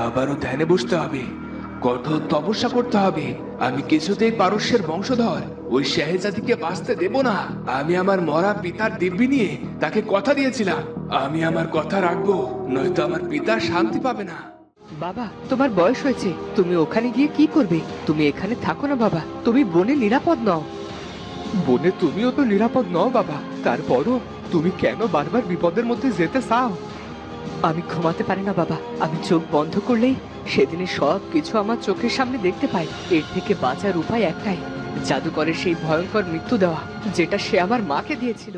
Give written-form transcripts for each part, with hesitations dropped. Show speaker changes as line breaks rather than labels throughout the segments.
আবারও ধ্যানে বসতে হবে, কঠোর তপস্যা করতে হবে। আমি কিছুতেই পারস্যের বংশধর ওই শাহজাদিকে বাঁচতে দেব না। আমি আমার মরা পিতার দিব্যি নিয়ে তাকে কথা দিয়েছিলাম, আমি আমার কথা রাখবো, নয়তো আমার পিতা শান্তি পাবে না।
বাবা, তোমার বয়স হয়েছে, তুমি ওখানে গিয়ে কি করবে? তুমি এখানে থাকো না বাবা, তুমি বনে নিরাপদ নও।
বনে তুমিও তো নিরাপদ নও বাবা, তারপরও তুমি কেন বারবার বিপদের মধ্যে যেতে চাও?
আমি ঘুমাতে পারি না বাবা, আমি চোখ বন্ধ করলেই সেদিনের সব কিছু আমার চোখের সামনে দেখতে পাই। এর থেকে বাঁচার উপায় একটাই, জাদুকরের সেই ভয়ঙ্কর মৃত্যু দেওয়া, যেটা সে আমার মাকে দিয়েছিল।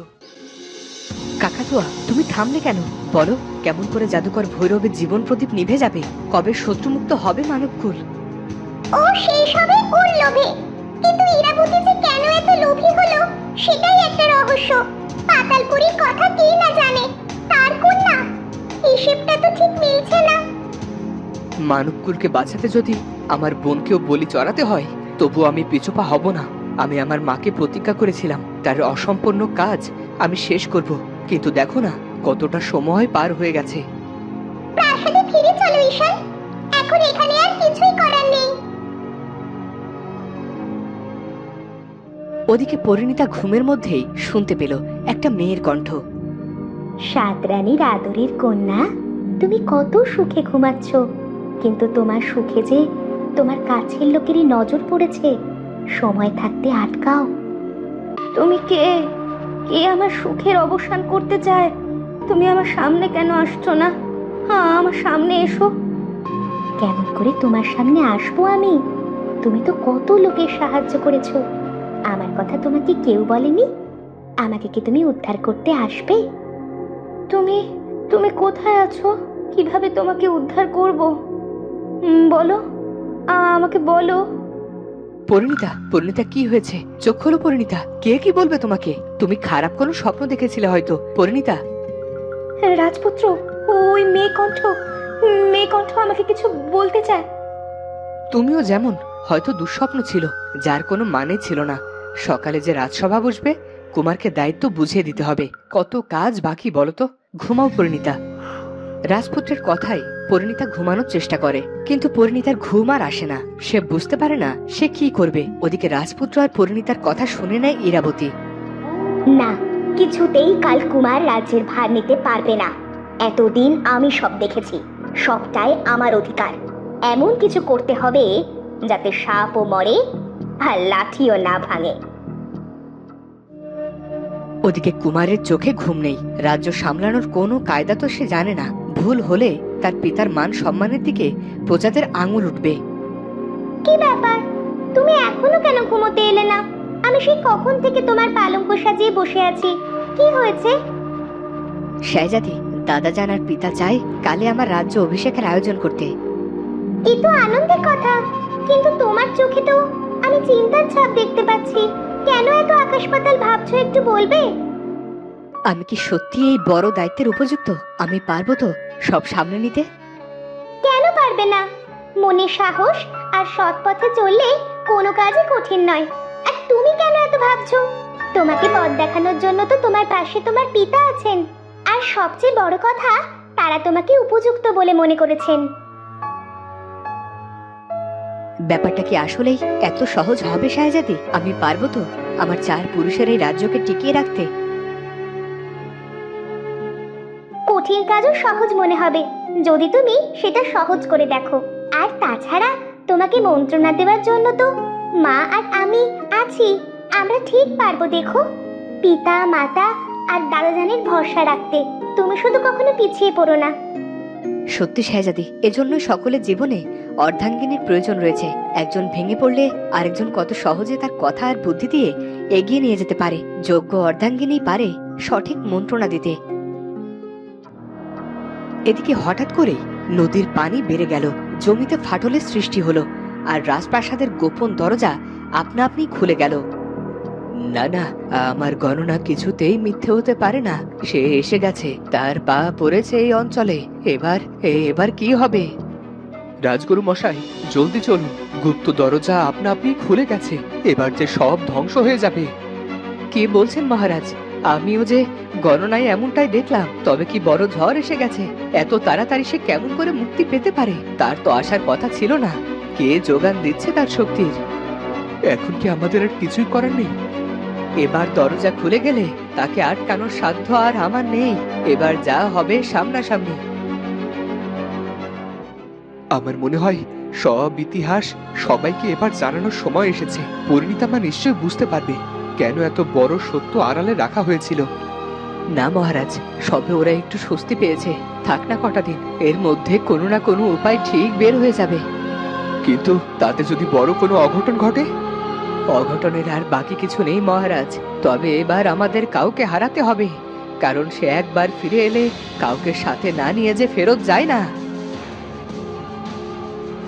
কাকাতুয়া, তুমি থামলে কেন? বলো, কেমন করে জাদুকর ভৈরবের জীবন প্রদীপ নিভে যাবে? কবে শত্রুমুক্ত হবে মানবকুল?
ও সেই সবে ওর লোভে, কিন্তু ইরাবতী যে কেন এত লোভী হলো সেটাই একটা রহস্য। পাতালপুরীর কথা কে না জানে, তার কন্যা, হিসেবটা তো ঠিক মিলছে না।
মানবকুলকে বাঁচাতে যদি আমার বোনকেও বলি চড়াতে হয়, তবু আমি পিছুপা হব না। আমি আমার মাকে প্রতিজ্ঞা করেছিলাম, তার অসম্পূর্ণ কাজ আমি শেষ করব। কিন্তু দেখো না, কতটা সময় পার হয়ে গেছে।
প্রাসাদে ফিরে চলো ঈশান, এখন এখানে আর কিছুই করার নেই।
ওদিকে পরিণীতা ঘুমের মধ্যেই শুনতে পেল একটা মেয়ের কণ্ঠ।
সাত রানীর আদরের কন্যা, তুমি কত সুখে ঘুমাচ্ছ, কিন্তু তোমার সুখে যে তোমার কাছের লোকেরই নজর পড়েছে। সময় থাকতে আটকাও। তুমি কে? কে আমার সুখের অবসান করতে চায়? তুমি আমার সামনে কেন আসছো না? হ্যাঁ, আমার সামনে এসো। কেমন করে তোমার সামনে আসবো আমি? তুমি তো কত লোকের সাহায্য করেছো, আমার কথা তোমাকে কেউ বলেনি? আমাকে কি তুমি উদ্ধার করতে আসবে? তুমি তুমি কোথায় আছো? কিভাবে তোমাকে উদ্ধার করব? বলো, আমাকে বলো।
পরিণীতা, পরিণীতা, কি হয়েছে? চোখ খোলো পরিণীতা, কে কি বলবে তোমাকে? তুমি খারাপ কোনো স্বপ্ন দেখেছিলে হয়তো। পরিণীতা।
রাজপুত্র, ওই মেয়ে কণ্ঠ আমাকে কিছু বলতে চায়।
তুমিও যেমন, হয়তো দুঃস্বপ্ন ছিল, যার কোনো মানে ছিল না। সকালে যে রাজসভা বসবে, কুমারকে দায়িত্ব বুঝিয়ে দিতে হবে। কত কাজ বাকি বলো তো। ঘুমাও পরিণীতা। রাজপুত্রের কথাই পরিণীতা ঘুমানোর চেষ্টা করে, কিন্তু পরিণীতার ঘুম আর আসে না। সে বুঝতে পারে না সে কি করবে। ওদিকে রাজপুত্র আর পরিণীতার কথা শুনে নেয় ইরাবতী।
না, কিছুতেই কাল কুমার রাজ্যের ভার নিতে পারবে না। এতদিন আমি সব দেখেছি, সবটাই আমার অধিকার। এমন কিছু করতে হবে যাতে সাপও মরে আর লাঠিও না ভাঙে।
ওদিকে কুমারের চোখে ঘুম নেই। রাজ্য সামলানোর কোনো কায়দা তো সে জানে না। ভুল হলে তার পিতার মান সম্মানের দিকে প্রজাদের আঙুল উঠবে।
কি ব্যাপার, তুমি এখনো কেন ঘুমোতে এলে না? আমি সেই কখন থেকে তোমার পালঙ্ক সাজিয়ে বসে আছি। কি হয়েছে?
শাহজাদি, দাদা জানার পিতা চাই কালে আমার রাজ্য অভিষেকের আয়োজন করতে।
এ তো আনন্দের কথা, কিন্তু তোমার চোখে তো আমি চিন্তার ছাপ দেখতে পাচ্ছি। কেন এত আকাশ পাতাল ভাবছো, একটু বলবে?
আমি কি সত্যি এই বড় দায়িত্বের উপযুক্ত? আমি পারবো তো সব সামনে নিতে?
কেন পারবে না? মনে সাহস আর সৎ পথে চললে কোনো কাজই কঠিন নয়। আর তুমি কেন এত ভাবছো? তোমাকে পথ দেখানোর জন্য তো তোমার পাশে তোমার পিতা আছেন, আর সবচেয়ে বড় কথা, তারা তোমাকে উপযুক্ত বলে মনে করেছেন।
ব্যাপারটা কি আসলেই এত সহজ হবে শাহজাদি? আমি পারবো তো আমার 4 পুরুষের এই রাজ্যকে টিকিয়ে রাখতে?
কঠিন কাজও সহজ মনে হবে যদি তুমি সেটা সহজ করে দেখো। আর তাছাড়া তোমাকে মন্ত্রণা দেওয়ার জন্য তো মা আর আমি আছি। আমরা ঠিক পারবো, দেখো। পিতা, মাতা আর দাদাজানের ভরসা রাখতে তুমি শুধু কখনো পিছিয়ে পড়ো না।
সত্যি শাহজাদি, এজন্য সকলের জীবনে অর্ধাঙ্গিনীর প্রয়োজন রয়েছে। একজন ভেঙে পড়লে আরেকজন কত সহজে তার কথা আর বুদ্ধি দিয়ে এগিয়ে নিয়ে যেতে পারে। যোগ্য অর্ধাঙ্গিনী পারে সঠিক মন্ত্রণা দিতে। এদিকে হঠাৎ করেই নদীর পানি বেড়ে গেল, জমিতে ফাটলের সৃষ্টি হলো, আর রাজপ্রাসাদের গোপন দরজা আপনা আপনি খুলে গেল। না না, আমার গণনা কিছুতেই মিথ্যে হতে পারে না। সে এসে গেছে, তার পা পড়েছে এই অঞ্চলে। এবার কি হবে?
রাজগুরু মশাই, জলদি চলুন, গুপ্ত দরজা আপনা আপনি খুলে গেছে। এবার যে সব ধ্বংস হয়ে যাবে।
কে বলছেন মহারাজ? আমিও যে গণনায় এমনটাই দেখলাম। তবে কি বড় ঝড় এসে গেছে? এত তাড়াতাড়ি সে কেমন করে মুক্তি পেতে পারে? তার তো আসার কথা ছিল না। কে যোগান দিচ্ছে তার শক্তির?
এখন কি আমাদের আর কিছুই করার নেই?
এবার দরজা খুলে গেলে তাকে আটকানোর সাধ্য আর আমার নেই। এবার যা হবে সামনাসামনি।
আমার মনে হয় সব ইতিহাস সবাইকে এবার জানানোর সময় এসেছে। পরিণীতা মা নিশ্চয় বুঝতে পারবে কেন এত বড় সত্য আড়ালে রাখা হয়েছিল।
না মহারাজ, সবে ওরা একটু স্বস্তি পেয়েছে। থাক না কটা দিন, এর মধ্যে কোনো না কোনো উপায় ঠিক বের হয়ে যাবে।
কিন্তু তাতে যদি বড় কোনো অঘটন ঘটে?
অঘটনের আর বাকি কিছু নেই মহারাজ। তবে এবার আমাদের কাউকে হারাতে হবে, কারণ সে একবার ফিরে এলে কাউকে সাথে না নিয়ে যে ফেরত যায় না।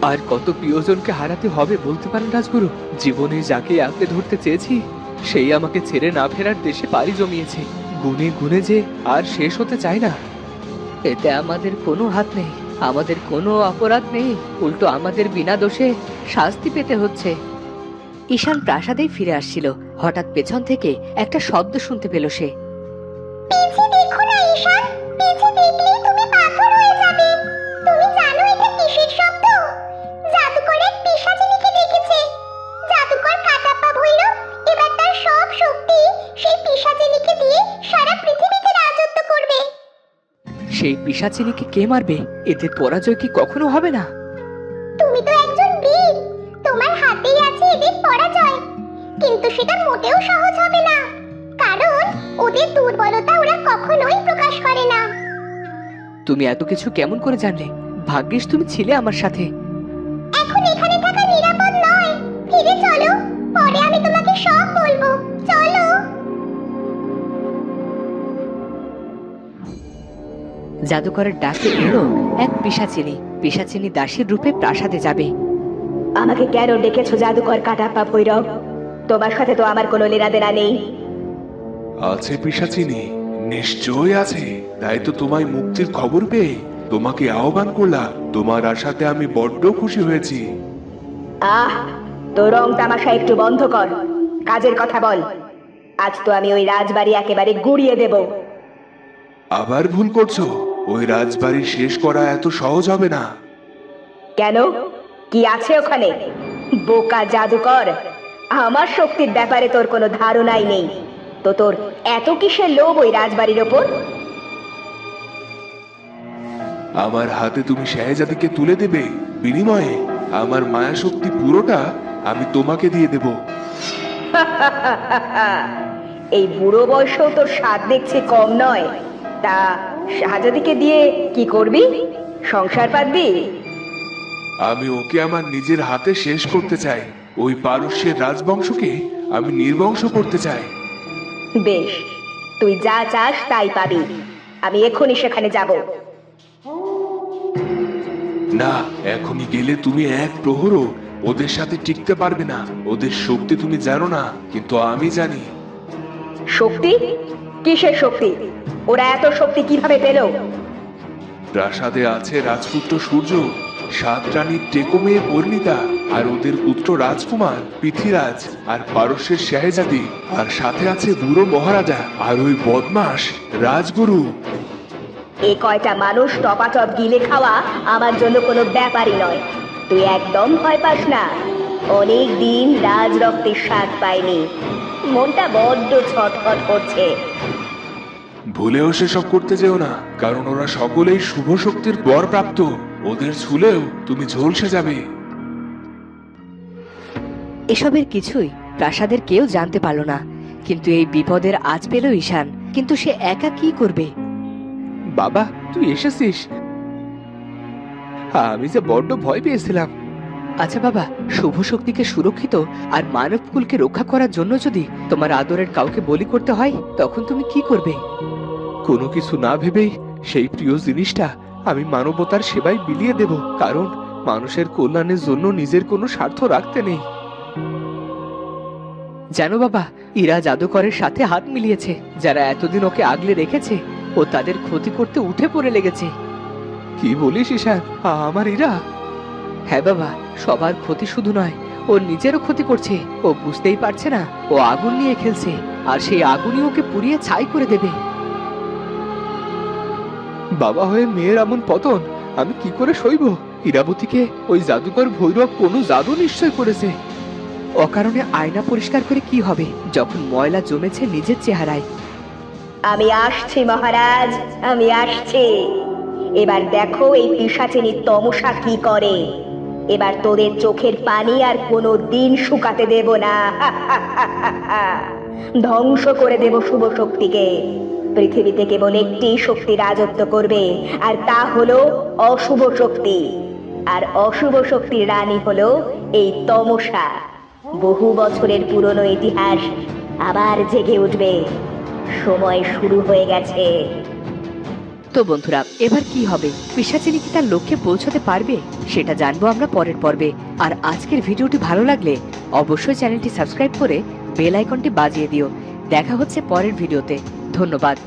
আর কত প্রিয়জনকে হারাতে হবে বলতে পারেন রাজগুরু? জীবনে যাকে আঁকড়ে ধরতে চেয়েছি সেই আমাকে ছেড়ে না ফেরার দেশে পাড়ি জমিয়েছে। গুনে গুনে যে আর শেষ হতে চায় না।
এতে আমাদের কোনো হাত নেই, আমাদের কোনো অপরাধ নেই। উল্টো আমাদের বিনা দোষে শাস্তি পেতে হচ্ছে। ঈশান প্রাসাদেই ফিরে আসছিল। হঠাৎ পেছন থেকে একটা শব্দ শুনতে পেল সে।
পিছে দেখো না ঈশান, পিছে দেখলেই তুমি পাথর হয়ে যাবে। তুমি জানো এটা কিসের শব্দ? জাদুকর এক পিশাচিনীকে ডেকেছে। জাদুকর কাটাপ্পা ভৈরব এবার তার সব শক্তি সেই পিশাচিনীকে দিয়ে সারা পৃথিবীতে রাজত্ব করবে।
সেই পিশাচিনীকে কে মারবে? এতে পরাজয় কি কখনো হবে না?
তুমি তো একজন বীর, তোমার হাতেই আছে এদের পরাজয়। কিন্তু সেটা মোটেও সহজ হবে না, কারণ ওদের দুর্বলতা ওরা কখনোই প্রকাশ করে না।
তুমি এত কিছু কেমন করে জানলে? ভাগ্যিস তুমি ছিলে আমার সাথে।
এখন এখানে থাকা নিরাপদ নয়, ফিরে চলো, পরে আমি তোমাকে সব বলবো। চলো।
জাদুকরের ডাকে এলো এক পিশাচিনী। পিশাচিনী দাসীর রূপে প্রাসাদে যাবে।
আমাকে কেন ডেকেছো জাদুকর কাটাপ্পা ভৈরব? তোমার সাথে তো আমার কোনো লেনাদেনা নেই।
আছে পিশাচিনী, নিশ্চয় আছে। তাই তো তোমায় মুক্তির খবর পেয়ে তোমাকে আহ্বান করলাম। তোমার আশাতে আমি বড্ড খুশি হয়েছি।
আহ, তোর রং তামাশা একটু বন্ধ কর, কাজের কথা বল। আজ তো আমি ওই রাজবাড়ি একেবারে গুড়িয়ে দেব।
আবার ভুল করছো। ওই রাজবাড়ি শেষ করা এত সহজ হবে না।
কেন? কি আছে ওখানে? বোকা জাদুকর, আমার শক্তির ব্যাপারে তোর কোনো ধারণাই নেই। তো তোর এত কিসের লোভ ওই রাজবাড়ির ওপর?
আমার হাতে তুমি শাহজাদিকে তুলে দেবে, বিনিময়ে আমার মায়া শক্তি পুরোটা আমি তোমাকে দিয়ে দেব।
এই বুড়ো বয়সেও তোর স্বাদ দেখছি কম নয়। তা শাহজাদিকে দিয়ে কি করবি? সংসার পাতবি?
আমি ওকে আমার নিজের হাতে শেষ করতে চাই। ওই পারস্যের রাজবংশকে আমি নির্বংশ করতে চাই।
বেশ, তুই যা চাস তাই পাবি। আমি এখনই সেখানে যাব।
না, এখনই গেলে তুমি এক প্রহরও ওদের সাথে টিকতে পারবে না। ওদের শক্তি তুমি জানো না, কিন্তু আমি জানি।
শক্তি? কিসের শক্তি? ওরা এত শক্তি কিভাবে পেল?
প্রাসাদে আছে রাজপুত্র সূর্য, 7 রানীর টেকো মেয়ে পরিণীতা, আর ওদের পুত্র রাজকুমার পৃথ্বীরাজ, আর পারস্যের শাহজাদি, আর সাথে আছে বুড়ো মহারাজা, আর ওই বদমাস রাজগুরু।
এই কয়টা মানুষ টপাটপ গিলে খাওয়া আমার জন্য কোনো ব্যাপারই নয়। তুই একদম ভয় পাস না। অনেক দিন রাজ রক্তের স্বাদ পাইনি, মনটা বড্ড ছটফট করছে।
ভুলেও সেসব করতে যেও না, কারণ ওরা সকলেই শুভ শক্তির বর প্রাপ্ত। ওদের ছুলেও তুমি ঝলসে যাবে।
এসবের কিছুই প্রাসাদের কেউ জানতে পারল না। কিন্তু এই বিপদের আজ পেল ঈশান। কিন্তু সে একা কি করবে?
বাবা, তুই এসেছিস? আমি যে বড্ড ভয় পেয়েছিলাম।
আচ্ছা বাবা, শুভ শক্তিকে সুরক্ষিত আর মানবকুলকে রক্ষা করার জন্য যদি তোমার আদরের কাউকে বলি করতে হয়, তখন তুমি কি করবে?
কোনো কিছু না ভেবেই সেই প্রিয় জিনিসটা আমি মানবতার সেবায় বিলিয়ে দেব, কারণ মানুষের কল্যাণের জন্য নিজের কোনো স্বার্থ রাখতে নেই।
জানো বাবা, ইরা জাদুকরের সাথে হাত মিলিয়েছে। যারা এতদিন ওকে আগলে রেখেছে, ও তাদের ক্ষতি করতে উঠে পড়ে লেগেছে।
কি বলিস ঈশান? আমার ইরা?
হ্যাঁ বাবা, সবার ক্ষতি শুধু নয়, ওর নিজেরও ক্ষতি করছে। ও বুঝতেই পারছে না, ও আগুন নিয়ে খেলছে। আর সেই আগুনই ওকে পুড়িয়ে ছাই করে দেবে।
বাবা হয়ে মেয়ের এমন পতন আমি কি করে সইব? ইরাবতীকে ওই জাদুকর ভৈরব কোনো জাদু নিশ্চয় করেছে।
অকারণে আয়না পরিষ্কার করে কি হবে যখন ময়লা জমেছে নিজের চেহারায়।
আমি আসছি মহারাজ, আমি আসছি। এবার দেখো এই পিশাচিনীর তমসা কি করে। এবার তোদের চোখের পানি আর কোনো দিন শুকাতে দেব না। ধ্বংস করে দেব শুভ শক্তিকে। পৃথিবীতে কেবল একটি শক্তি রাজত্ব করবে, আর তা হলো অশুভ শক্তি। আর অশুভ শক্তির রানী হলো এই তমসা। বহু বছরের পুরনো ইতিহাস আবার জেগে উঠবে। সময় শুরু হয়ে গেছে।
তো বন্ধুরা, এবার কি হবে? পিশাচিনী কি তার লক্ষ্যে পৌঁছতে পারবে? সেটা জানবো আমরা পরের পর্বে। আর আজকের ভিডিওটি ভালো লাগলে অবশ্যই চ্যানেলটি সাবস্ক্রাইব করে বেল আইকনটি বাজিয়ে দিও। দেখা হচ্ছে পরের ভিডিওতে। ধন্যবাদ।